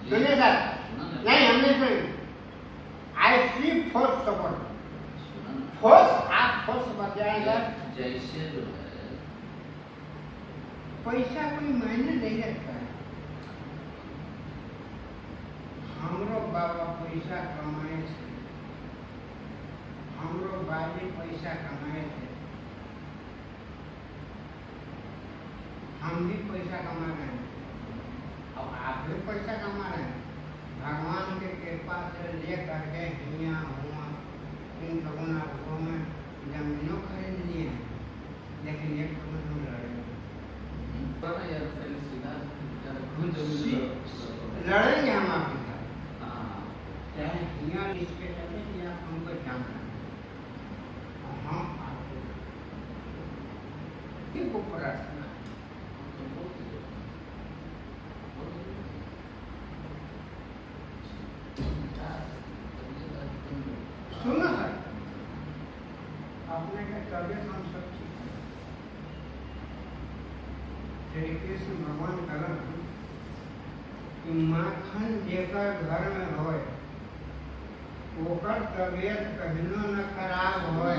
सुनिए सर, नहीं हमने सुनी। आई सी फोर्स सपोर्ट, फोर्स आप फोर्स बताएं सर। जैसे जो है पैसा कोई मायने नहीं रखता है। हमरो बाबा पैसा कमाए थे, हमरो बाजी पैसा कमाए थे, हम भी पैसा कमा रहे हैं, अब आप भी पैसा कमा रहे हैं। भगवान के कृपा से ले करके हिया हुआ इन भगवान आपको में जमीनों खरीद लिए हैं, लेकिन एक तो हम लड़े बड़ा यार पहले सीधा लड़ेंगे हम आपके साथ, हाँ चाहे हिया इसके चले कि आप हमको जानना है, और हम आपको को प्रार्थना सुनो सर, अपने का तबियत हम सब ठीक है। श्री कृष्ण भगवान करम कि माखन जेकर घर में होए ओकर तबियत कहिनो न खराब होए।